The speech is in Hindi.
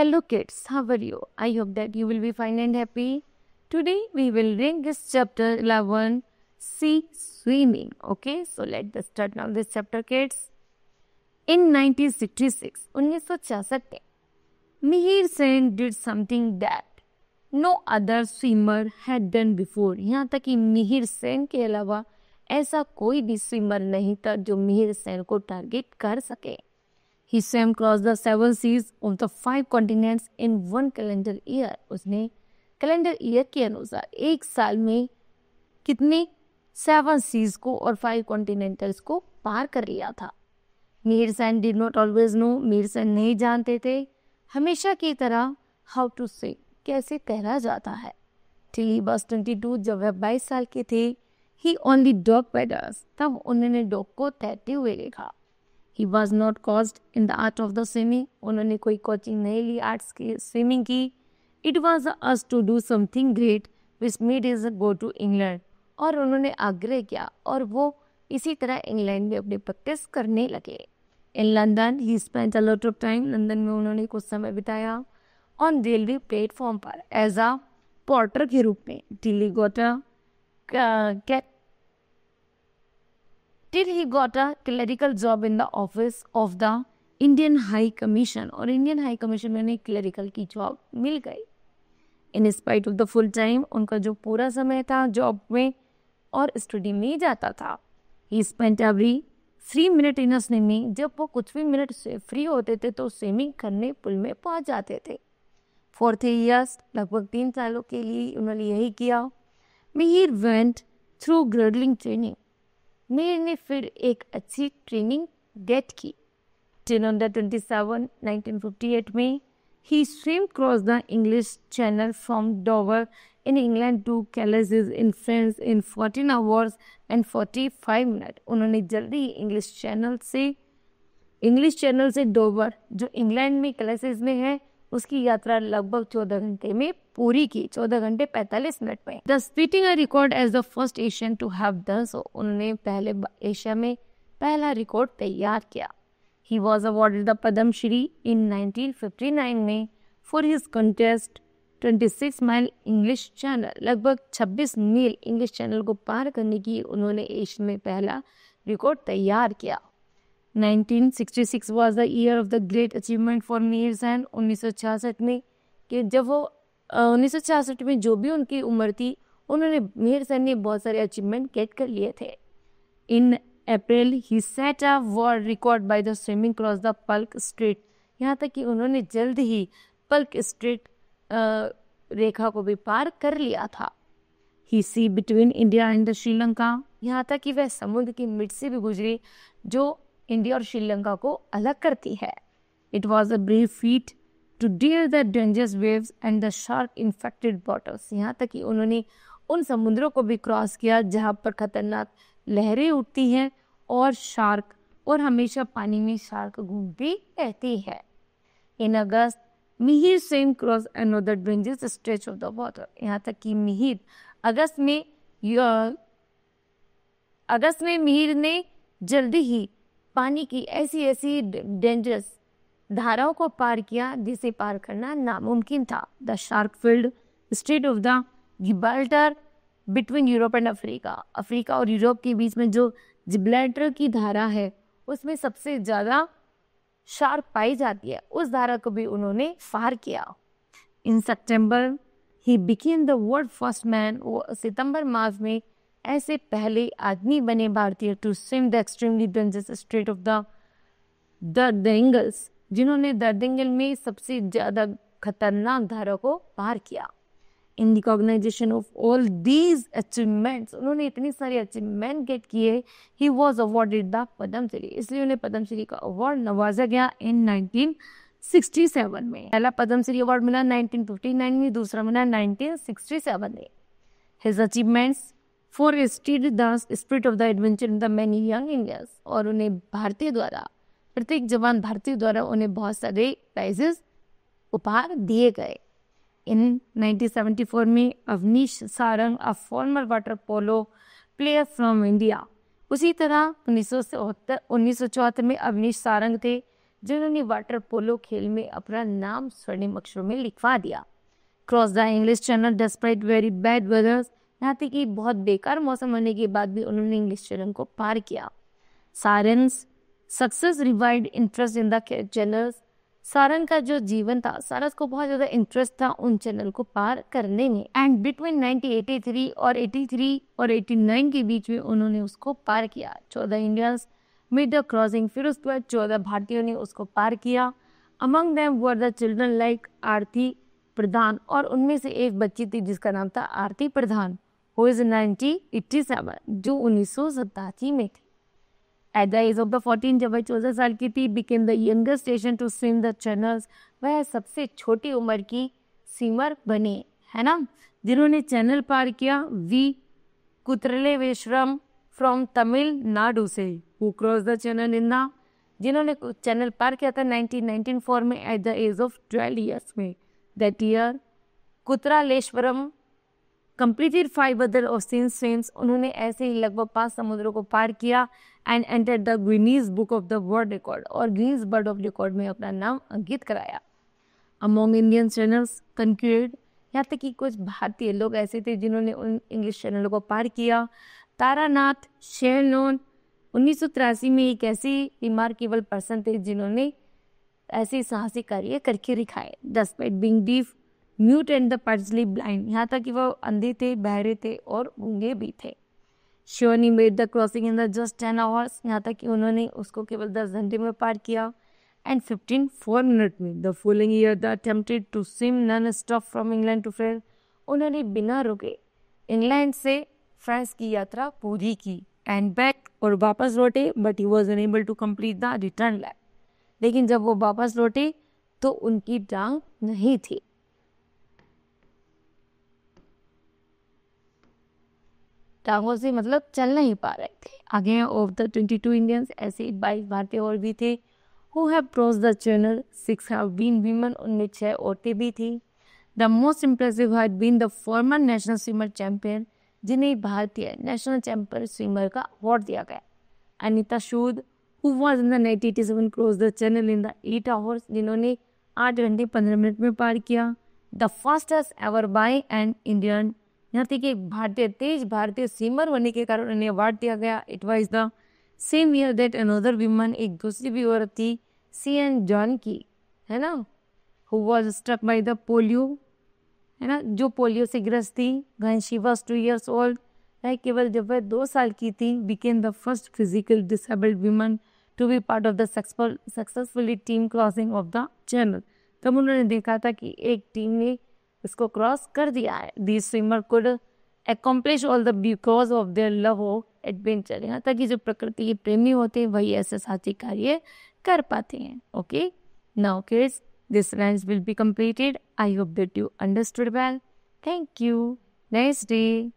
Hello kids, how are you? I hope that you will be fine and happy. Today we will read this chapter 11, Sea Swimming. Okay, so let's start now this chapter kids. In 1966, 1966 में, Mihir Sen did something that no other swimmer had done before. यहाँ तक कि मिहिर सेन के अलावा ऐसा कोई भी स्विमर नहीं था जो मिहिर सेन को टारगेट कर सके. He swam across the 7 seas of the 5 continents in 1 calendar year. उसने कैलेंडर ईयर के अनुसार एक साल में कितने 7 सीज को और 5 कॉन्टिनेंटल्स को पार कर लिया था. Mihir Sen did not always no, Mihir Sen नहीं जानते थे हमेशा की तरह हाउ टू स्विम, कैसे तैरा जाता है. Till he was 22, जब वह 22 साल के थे, he only dog paddles, तब उन्होंने डॉग को तैरते हुए देखा. He was not coached in the art of the swimming, उन्होंने कोई कोचिंग नहीं ली आर्ट्स की स्विमिंग की. It was a us to do something great which made us go to England, और उन्होंने आग्रह किया और वो इसी तरह इंग्लैंड में अपनी प्रैक्टिस करने लगे. In London, he spent a lot of time, London में उन्होंने कुछ समय बिताया on रेलवे प्लेटफॉर्म पर एज अ पोर्टर के रूप में. Till he got a clerical job in the office of the Indian High Commission, और इंडियन हाई कमीशन में उन्हें क्लरिकल की जॉब मिल गई. In spite of the full time, उनका जो पूरा समय था जॉब में और स्टडी में जाता था. ही spent every 3 minute in swimming, जब वो कुछ भी मिनट से फ्री होते थे तो स्विमिंग करने पुल में पहुंच जाते थे. फॉर 3 years, लगभग 3 सालों के लिए उन्होंने यही किया. Mihir went through gruelling training, Mihir ने फिर एक अच्छी ट्रेनिंग गेट की. 10/27, 1958 में ही swim cross the English Channel from Dover in England to Calais in France in 14 hours and 45 minutes. उन्होंने जल्दी ही इंग्लिश चैनल से डोवर जो इंग्लैंड में कैलेस में है उसकी यात्रा लगभग 14 घंटे में पूरी की, 14 घंटे 45 मिनट में. The setting a record as the first Asian to have done so, उन्होंने पहले एशिया में पहला रिकॉर्ड तैयार किया. He was awarded the Padmashri in 1959 में for his contest 26 mile English Channel, लगभग 26 मील इंग्लिश चैनल को पार करने की उन्होंने एशिया में पहला रिकॉर्ड तैयार किया. 1966 was the year of the great achievement for Mihir Sen. 1966 में कि जब वो 1966 में जो भी उनकी उम्र थी उन्होंने मिहिर सेन ने बहुत सारे अचीवमेंट गेट कर लिए थे. In April he set a world record by the swimming cross the Palk Strait, यहाँ तक कि उन्होंने जल्द ही पल्क स्ट्रेट रेखा को भी पार कर लिया था. ही सी बिटवीन इंडिया एंड श्रीलंका, यहाँ तक कि वह समुद्र की मिड से भी गुजरी जो इंडिया और श्रीलंका को अलग करती है. It was a brave feat to dare the dangerous waves and the shark infected waters, यहाँ तक कि उन्होंने उन समुद्रों को भी क्रॉस किया जहाँ पर खतरनाक लहरें उठती हैं और शार्क, और हमेशा पानी में शार्क घूमती रहती है. In August Mihir Sen cross another dangerous stretch of the water, यहाँ तक कि मिहिर अगस्त में मिहिर ने जल्दी ही पानी की ऐसी डेंजरस धाराओं को पार किया जिसे पार करना नामुमकिन था. The shark field straight of the Gibraltar between Europe and Africa और यूरोप के बीच में जो जिब्राल्टर की धारा है उसमें सबसे ज़्यादा शार्क पाई जाती है, उस धारा को भी उन्होंने पार किया. In September he became the world first man, वो सितंबर माह में ऐसे पहले आदमी बने भारतीय to swim the extremely dangerous strait of the Dardanelles, जिन्होंने दर्देंगल में सबसे ज़्यादा खतरनाक धारा को पार किया. In recognition of all these achievements, उन्होंने इतनी सारी अचीवमेंट गेट किए. He was awarded the Padmashri, इसलिए उन्हें पद्मश्री का अवार्ड नवाजा गया इन 1967 में. पहला पद्मश्री अवार्ड मिला 1959 में, दूसरा मिला 1967 में. His achievements for stead the spirit of the adventure in the many young Indians, और उन्हें प्रत्येक जवान भारतीय द्वारा उन्हें बहुत सारे प्राइजेस उपहार दिए गए. इन 1974 में Avneesh Sarang, a former water polo player from India, उसी तरह 1974 में अवनीश सारंग थे जिन्होंने वाटर पोलो खेल में अपना नाम स्वर्णिम अक्षरों में लिखवा दिया। Cross the English channel despite very bad वेदर्स, यहाँ तक कि बहुत बेकार मौसम होने के बाद भी उन्होंने इंग्लिश चैनल को पार किया। Saran's success revived interest in the channels, Saran का जो जीवन था, सारस को बहुत ज़्यादा इंटरेस्ट था उन चैनल को पार करने में। एंड बिटवीन 1983 और 83 और 89 के बीच में उन्होंने उसको पार किया। 14 इंडियंस मेड द क्रॉसिंग, फिर उसके बाद 14 भारतीयों ने उसको पार किया। Among them were the children like Arati Pradhan, और उनमें से एक बच्ची थी जिसका नाम था आरती प्रधान, हु इज 1987, जो 1987 में थी। At the age of the 14, जब वह 14 साल की थी, became the youngest station to swim the channels, वह सबसे छोटी उम्र की स्विमर बने, है ना, जिन्होंने चैनल पार किया। वी कुत्रलेवेश्वरम फ्रॉम तमिलनाडु से, who crossed the channel in the, जिन्होंने चैनल पार किया था 1994 में at the age of 12 years में। That year कुत्रालेश्वरम completed 5 other ocean swims, उन्होंने ऐसे ही लगभग 5 समुद्रों को पार किया। And enter the Guinness book of the world record, और गिनीज वर्ल्ड ऑफ रिकॉर्ड में अपना नाम अंकित कराया। अमोंग इंडियन चैनल्स कंक्लूड, यहाँ तक कि कुछ भारतीय लोग ऐसे थे जिन्होंने उन इंग्लिश चैनलों को पार किया। तारानाथ शेरनोन 1983 में एक ऐसी रिमार्केबल पर्सन थे जिन्होंने ऐसे साहसी कार्य करके दिखाए। Despite being deaf mute and the partially blind, यहाँ तक कि वो अंधे थे, बहरे थे और गूंगे भी थे। Shivani made the crossing in the just 10 hours, यहाँ तक कि उन्होंने उसको केवल 10 घंटे में पार किया। एंड 4 मिनट में the following year the attempted to swim non stop from England to France, उन्होंने बिना रुके इंग्लैंड से फ्रांस की यात्रा पूरी की। एंड बैक, और वापस लौटे, but he was unable to complete the return lap, लेकिन जब वो वापस लौटे तो उनकी टांग नहीं थी। टांगों से मतलब चल नहीं पा रहे थे। आगे ऑफ द 22 इंडियंस, ऐसे 22 भारतीय और भी थे। Who have crossed the channel, 6 have been women, उनमें 6 औरतें भी थी। The most impressive had been the former national swimmer champion, जिन्हें भारतीय नेशनल चैंपियन स्विमर का अवार्ड दिया गया। Anita Sood, who was in the 1987 cross the channel in the 8 hours, जिन्होंने 8 घंटे 15 मिनट में पार किया। The fastest ever by an Indian, यहाँ तक कि एक तेज भारतीय स्विमर होने के कारण उन्हें अवार्ड दिया गया। It was the same year that another women, एक दूसरी भी औरत थी, सीएन जॉन की, है ना, who was struck by the polio, है ना, जो पोलियो से ग्रस्त थी। When she was 2 years old, केवल जब वह 2 साल की थी, became the first physical disabled women to be part of the successfully team crossing of the channel. तब उन्होंने देखा था कि एक टीम ने इसको क्रॉस कर दिया है। The swimmer could accomplish all the because of their love of adventure, यहाँ तक कि जो प्रकृति के प्रेमी होते हैं वही ऐसे साहसी कार्य कर पाते हैं। Okay, now kids, this rhymes will be completed. I hope that you understood well. Thank you. Nice day.